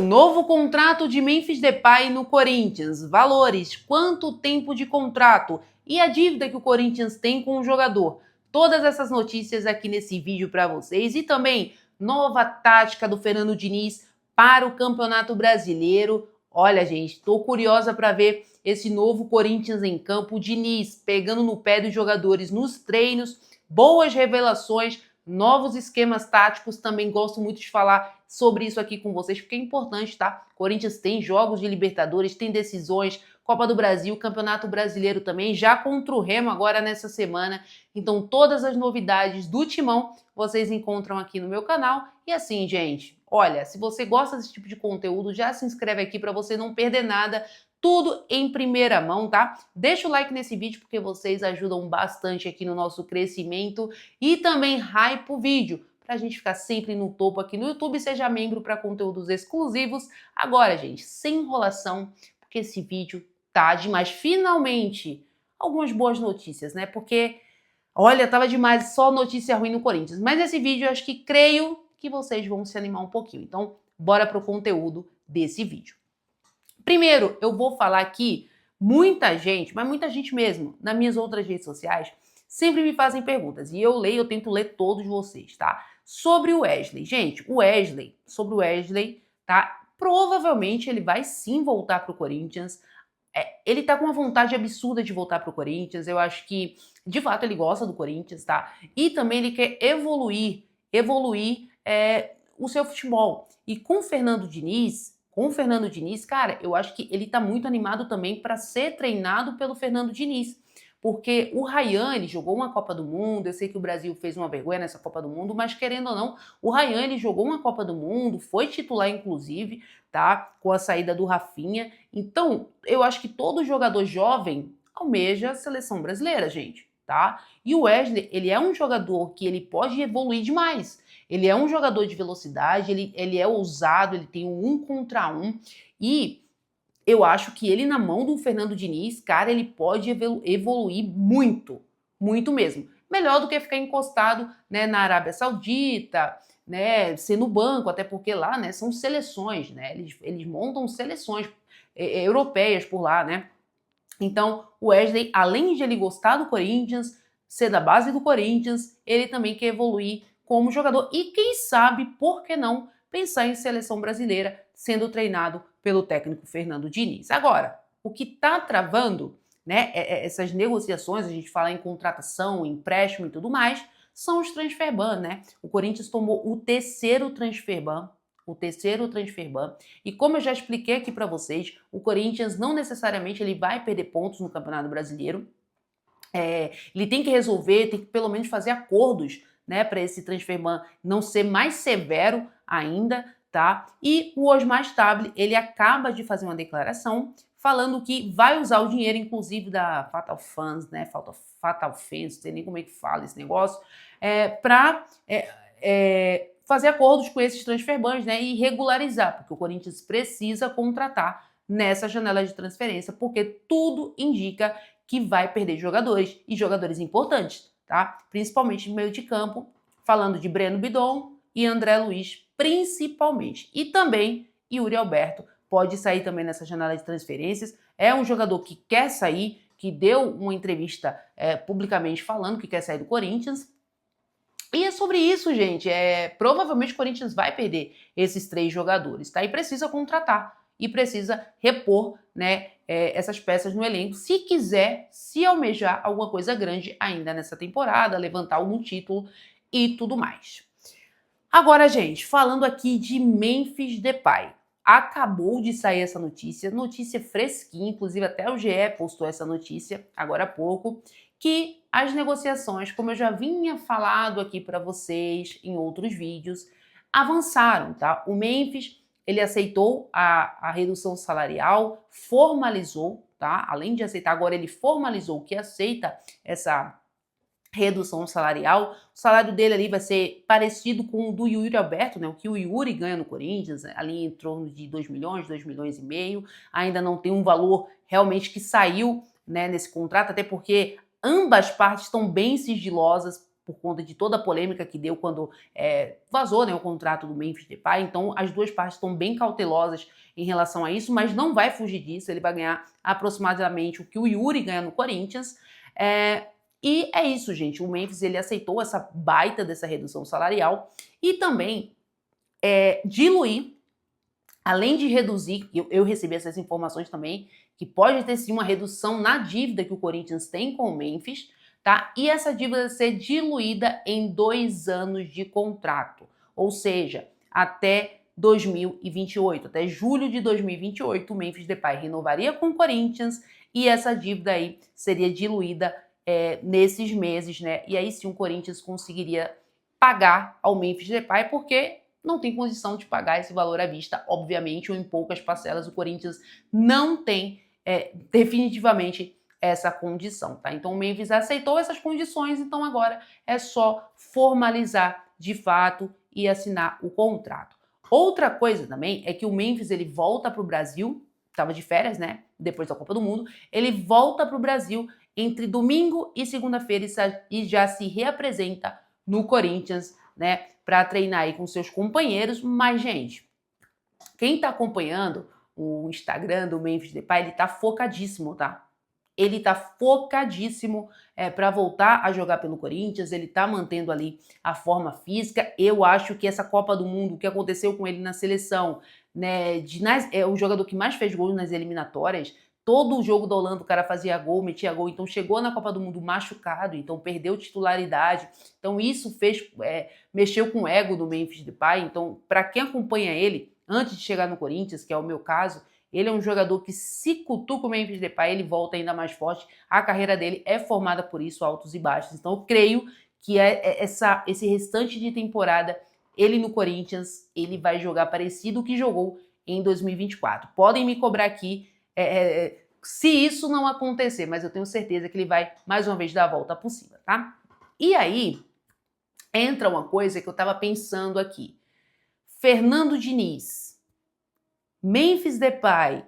Novo contrato de Memphis Depay no Corinthians. Valores, quanto tempo de contrato e a dívida que o Corinthians tem com o jogador. Todas essas notícias aqui nesse vídeo para vocês e também nova tática do Fernando Diniz para o Campeonato Brasileiro. Olha, gente, estou curiosa para ver esse novo Corinthians em campo. O Diniz pegando no pé dos jogadores nos treinos, boas revelações, novos esquemas táticos. Também gosto muito de falar sobre isso aqui com vocês, porque é importante, tá? Corinthians tem jogos de Libertadores, tem decisões, Copa do Brasil, Campeonato Brasileiro também, já contra o Remo agora nessa semana. Então todas as novidades do Timão vocês encontram aqui no meu canal. E assim, gente, olha, se você gosta desse tipo de conteúdo, já se inscreve aqui para você não perder nada. Tudo em primeira mão, tá? Deixa o like nesse vídeo porque vocês ajudam bastante aqui no nosso crescimento e também hype o vídeo para a gente ficar sempre no topo aqui no YouTube. Seja membro para conteúdos exclusivos. Agora, gente, sem enrolação, porque esse vídeo tá demais. Finalmente, algumas boas notícias, né? Porque, olha, tava demais só notícia ruim no Corinthians. Mas esse vídeo eu acho que creio que vocês vão se animar um pouquinho. Então, bora pro conteúdo desse vídeo. Primeiro, eu vou falar aqui, muita gente, mas muita gente mesmo, nas minhas outras redes sociais, sempre me fazem perguntas. E eu tento ler todos vocês, tá? Sobre o Wesley. Gente, sobre o Wesley, tá? Provavelmente ele vai sim voltar pro Corinthians. Ele tá com uma vontade absurda de voltar pro Corinthians. Eu acho que, de fato, ele gosta do Corinthians, tá? E também ele quer evoluir o seu futebol. E com o Fernando Diniz, cara, eu acho que ele tá muito animado também para ser treinado pelo Fernando Diniz. Porque o Ryan, ele jogou uma Copa do Mundo, eu sei que o Brasil fez uma vergonha nessa Copa do Mundo, mas querendo ou não, o Ryan, ele jogou uma Copa do Mundo, foi titular inclusive, tá? Com a saída do Rafinha. Então, eu acho que todo jogador jovem almeja a seleção brasileira, gente, tá? E o Wesley, ele é um jogador que ele pode evoluir demais. Ele é um jogador de velocidade, ele é ousado, ele tem um contra um e eu acho que ele na mão do Fernando Diniz, cara, ele pode evoluir muito, muito mesmo. Melhor do que ficar encostado, né, na Arábia Saudita, né, ser no banco, até porque lá, né, são seleções, né, eles montam seleções europeias por lá, né. Então, o Wesley, além de ele gostar do Corinthians, ser da base do Corinthians, ele também quer evoluir como jogador e quem sabe, por que não, pensar em seleção brasileira sendo treinado pelo técnico Fernando Diniz. Agora, o que está travando, né, essas negociações, a gente fala em contratação, empréstimo e tudo mais, são os transfer ban, né? O Corinthians tomou o terceiro transfer ban, e como eu já expliquei aqui para vocês, o Corinthians não necessariamente ele vai perder pontos no Campeonato Brasileiro. Ele tem que resolver, tem que pelo menos fazer acordos, né, para esse transfer ban não ser mais severo ainda, tá? E o Osmar Stable, ele acaba de fazer uma declaração falando que vai usar o dinheiro, inclusive da Fatal Funds, né, Fatal Fans, não sei nem como é que fala esse negócio, para fazer acordos com esses transfer bans, né, e regularizar, porque o Corinthians precisa contratar nessa janela de transferência, porque tudo indica que vai perder jogadores, e jogadores importantes, tá? Principalmente no meio de campo, falando de Breno Bidon e André Luiz, principalmente. E também Yuri Alberto pode sair também nessa janela de transferências. É um jogador que quer sair, que deu uma entrevista publicamente falando que quer sair do Corinthians. E é sobre isso, gente. Provavelmente o Corinthians vai perder esses 3 jogadores, tá? E precisa contratar. E precisa repor, né, essas peças no elenco, se quiser, se almejar alguma coisa grande ainda nessa temporada, levantar algum título e tudo mais. Agora, gente, falando aqui de Memphis Depay. Acabou de sair essa notícia fresquinha, inclusive até o GE postou essa notícia agora há pouco, que as negociações, como eu já vinha falado aqui para vocês em outros vídeos, avançaram, tá? O Memphis, ele aceitou a redução salarial, formalizou, tá? Além de aceitar, agora ele formalizou que aceita essa redução salarial. O salário dele ali vai ser parecido com o do Yuri Alberto, né? O que o Yuri ganha no Corinthians, ali em torno de 2 milhões, 2 milhões e meio. Ainda não tem um valor realmente que saiu, né, nesse contrato, até porque ambas partes estão bem sigilosas por conta de toda a polêmica que deu quando vazou, né, o contrato do Memphis Depay. Então as duas partes estão bem cautelosas em relação a isso, mas não vai fugir disso. Ele vai ganhar aproximadamente o que o Yuri ganha no Corinthians. E é isso, gente. O Memphis ele aceitou essa baita dessa redução salarial e também diluir, além de reduzir, eu recebi essas informações também, que pode ter sim uma redução na dívida que o Corinthians tem com o Memphis, tá? E essa dívida ser diluída em 2 anos de contrato, ou seja, até 2028, até julho de 2028, o Memphis Depay renovaria com o Corinthians e essa dívida aí seria diluída nesses meses, né? E aí sim o Corinthians conseguiria pagar ao Memphis Depay, porque não tem condição de pagar esse valor à vista, obviamente, ou em poucas parcelas. O Corinthians não tem definitivamente essa condição, tá? Então o Memphis aceitou essas condições, então agora é só formalizar de fato e assinar o contrato. Outra coisa também é que o Memphis ele volta para o Brasil, estava de férias, né? Depois da Copa do Mundo, ele volta para o Brasil entre domingo e segunda-feira e já se reapresenta no Corinthians, né? Para treinar aí com seus companheiros. Mas, gente, quem tá acompanhando o Instagram do Memphis Depay, ele tá focadíssimo, tá? Ele tá focadíssimo para voltar a jogar pelo Corinthians, ele tá mantendo ali a forma física. Eu acho que essa Copa do Mundo, o que aconteceu com ele na seleção, né, é o jogador que mais fez gols nas eliminatórias. Todo o jogo da Holanda o cara fazia gol, metia gol, então chegou na Copa do Mundo machucado, então perdeu titularidade. Então isso mexeu com o ego do Memphis Depay. Então, para quem acompanha ele, antes de chegar no Corinthians, que é o meu caso, ele é um jogador que, se cutuca o Memphis Depay, ele volta ainda mais forte. A carreira dele é formada por isso, altos e baixos. Então eu creio que esse restante de temporada, ele no Corinthians, ele vai jogar parecido o que jogou em 2024. Podem me cobrar aqui se isso não acontecer, mas eu tenho certeza que ele vai, mais uma vez, dar a volta por cima, tá? E aí, entra uma coisa que eu tava pensando aqui. Fernando Diniz, Memphis Depay,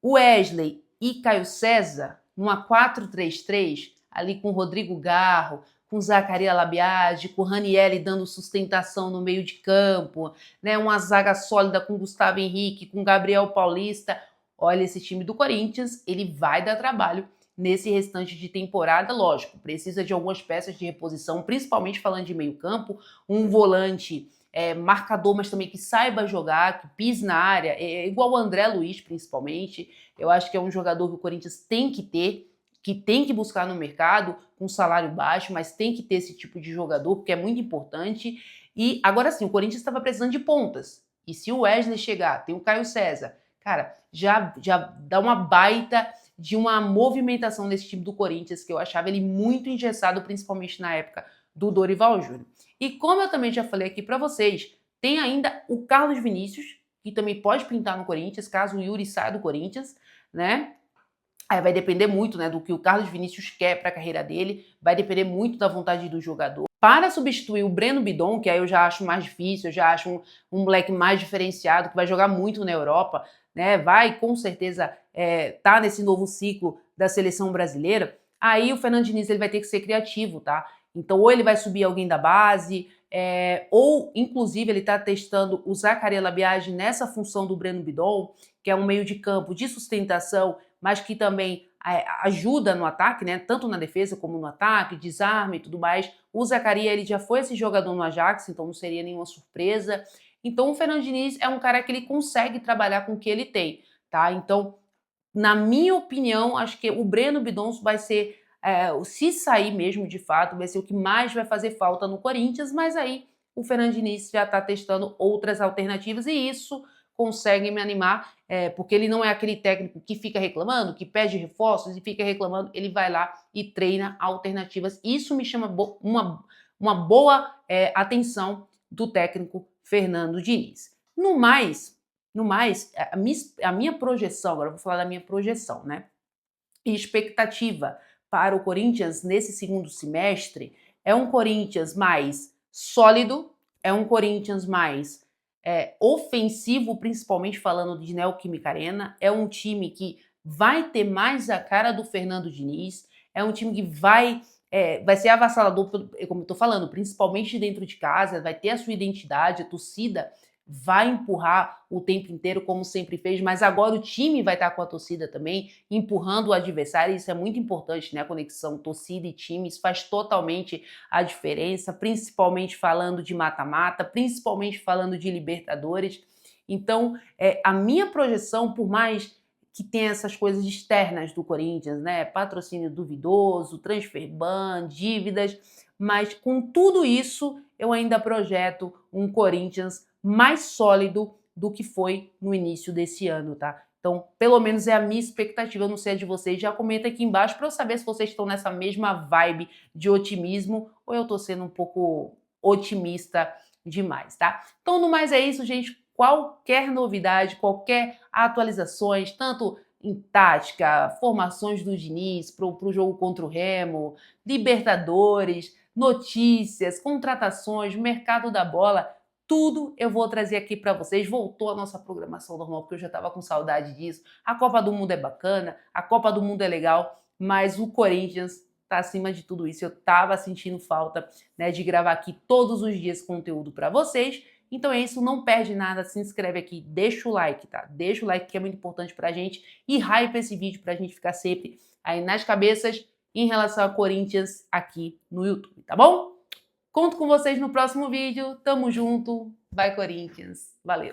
Wesley e Caio César, numa 4-3-3, ali com Rodrigo Garro, com Zacarias Labiage, com Ranieri dando sustentação no meio de campo, né? Uma zaga sólida com Gustavo Henrique, com Gabriel Paulista. Olha, esse time do Corinthians, ele vai dar trabalho nesse restante de temporada, lógico. Precisa de algumas peças de reposição, principalmente falando de meio campo, um volante marcador, mas também que saiba jogar, que pise na área, igual o André Luiz, principalmente. Eu acho que é um jogador que o Corinthians tem que ter, que tem que buscar no mercado, com salário baixo, mas tem que ter esse tipo de jogador, porque é muito importante. E agora sim, o Corinthians estava precisando de pontas. E se o Wesley chegar, tem o Caio César, cara, já dá uma baita de uma movimentação nesse time do Corinthians, que eu achava ele muito engessado, principalmente na época do Dorival Júnior. E como eu também já falei aqui para vocês, tem ainda o Carlos Vinícius, que também pode pintar no Corinthians, caso o Yuri saia do Corinthians, né? Aí vai depender muito, né, do que o Carlos Vinícius quer para a carreira dele, vai depender muito da vontade do jogador. Para substituir o Breno Bidon, que aí eu já acho mais difícil, eu já acho um moleque mais diferenciado, que vai jogar muito na Europa, né, vai com certeza tá nesse novo ciclo da seleção brasileira, aí o Fernando Diniz ele vai ter que ser criativo, tá? Então ou ele vai subir alguém da base, ou inclusive ele está testando o Zacarias Labiage nessa função do Breno Bidon, que é um meio de campo de sustentação, mas que também ajuda no ataque, né? Tanto na defesa como no ataque, desarme e tudo mais. O Zacarias ele já foi esse jogador no Ajax, então não seria nenhuma surpresa. Então o Fernando Diniz é um cara que ele consegue trabalhar com o que ele tem, tá? Então, na minha opinião, acho que o Breno Bidon vai ser, se sair mesmo de fato, vai ser o que mais vai fazer falta no Corinthians, mas aí o Fernando Diniz já está testando outras alternativas e isso consegue me animar, porque ele não é aquele técnico que fica reclamando, que pede reforços e fica reclamando, ele vai lá e treina alternativas. Isso me chama uma boa atenção do técnico Fernando Diniz. No mais, a minha projeção, agora eu vou falar da minha projeção, né? E expectativa para o Corinthians nesse segundo semestre é um Corinthians mais sólido, é um Corinthians mais ofensivo, principalmente falando de Neoquímica Arena, é um time que vai ter mais a cara do Fernando Diniz, é um time que vai vai ser avassalador, como eu tô falando, principalmente dentro de casa, vai ter a sua identidade, a torcida vai empurrar o tempo inteiro, como sempre fez, mas agora o time vai estar com a torcida também, empurrando o adversário, isso é muito importante, né? A conexão torcida e time, isso faz totalmente a diferença, principalmente falando de mata-mata, principalmente falando de Libertadores. Então, a minha projeção, por mais que tenha essas coisas externas do Corinthians, né? Patrocínio duvidoso, transfer ban, dívidas, mas com tudo isso, eu ainda projeto um Corinthians mais sólido do que foi no início desse ano, tá? Então, pelo menos é a minha expectativa, eu não sei a de vocês. Já comenta aqui embaixo para eu saber se vocês estão nessa mesma vibe de otimismo ou eu tô sendo um pouco otimista demais, tá? Então, no mais é isso, gente. Qualquer novidade, qualquer atualizações, tanto em tática, formações do Diniz para o jogo contra o Remo, Libertadores, notícias, contratações, mercado da bola, tudo eu vou trazer aqui para vocês. Voltou a nossa programação normal, porque eu já estava com saudade disso. A Copa do Mundo é bacana, a Copa do Mundo é legal, mas o Corinthians tá acima de tudo isso. Eu tava sentindo falta, né, de gravar aqui todos os dias conteúdo para vocês. Então é isso, não perde nada, se inscreve aqui, deixa o like, tá? Deixa o like que é muito importante pra gente e hype esse vídeo pra gente ficar sempre aí nas cabeças em relação a Corinthians aqui no YouTube, tá bom? Conto com vocês no próximo vídeo, tamo junto, vai Corinthians, valeu!